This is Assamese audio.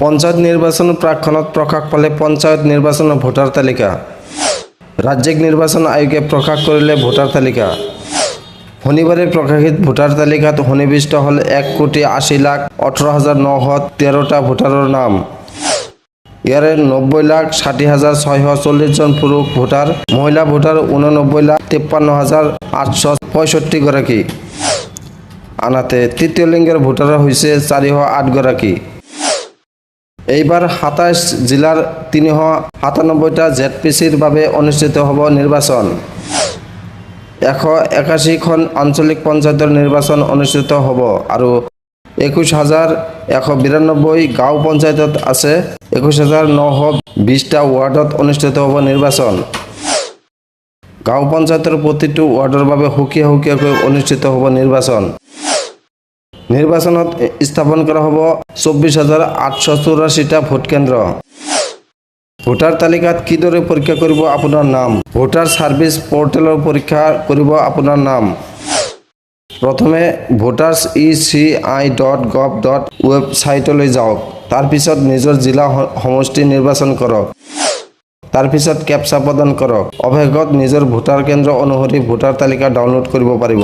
পঞ্চায়েত নিৰ্বাচন প্ৰাক্ষণত প্ৰকাশ পালে পঞ্চায়েত নিৰ্বাচন ভোটাৰ তালিকা ৰাজ্যিক নিৰ্বাচন আয়োগে প্ৰকাশ কৰিলে ভোটাৰ তালিকা শনিবাৰে প্ৰকাশিত ভোটাৰ তালিকাত সন্নিৱিষ্ট হ'ল 1,80,18,913টা ভোটাৰৰ নাম। ইয়াৰে 90,60,640 জন পুৰুষ ভোটাৰ, মহিলা ভোটাৰ 89,53,865 গৰাকী। আনহাতে তৃতীয় লিংগৰ ভোটাৰ হৈছে 408 গৰাকী। এইবাৰ 27 জিলাৰ 397টা ZPCৰ বাবে অনুষ্ঠিত হ'ব নিৰ্বাচন। 181খন আঞ্চলিক পঞ্চায়তৰ নিৰ্বাচন অনুষ্ঠিত হ'ব আৰু 21,192 গাঁও পঞ্চায়তত আছে 21,920টা ৱাৰ্ডত অনুষ্ঠিত হ'ব নিৰ্বাচন। গাঁও পঞ্চায়তৰ প্ৰতিটো ৱাৰ্ডৰ বাবে সুকীয়া সুকীয়াকৈ অনুষ্ঠিত হ'ব নিৰ্বাচন। নিৰ্বাচনত স্থাপন কৰা হ'ব 24,884টা ভোট কেন্দ্ৰ। ভোটাৰ তালিকাত কিদৰে পৰীক্ষা কৰিব আপোনাৰ নাম? ভোটাৰ সাৰ্ভিস পোৰ্টেলৰ পৰীক্ষা কৰিব আপোনাৰ নাম। প্ৰথমে voters.eci.gov. ৱেবছাইটলৈ যাওক। তাৰ পিছত নিজৰ জিলা সমষ্টি নিৰ্বাচন কৰক। তাৰ পিছত কেপচা প্ৰদান কৰক। অৱশেষত নিজৰ ভোটাৰ কেন্দ্ৰ অনুসৰি ভোটাৰ তালিকা ডাউনলোড কৰিব পাৰিব।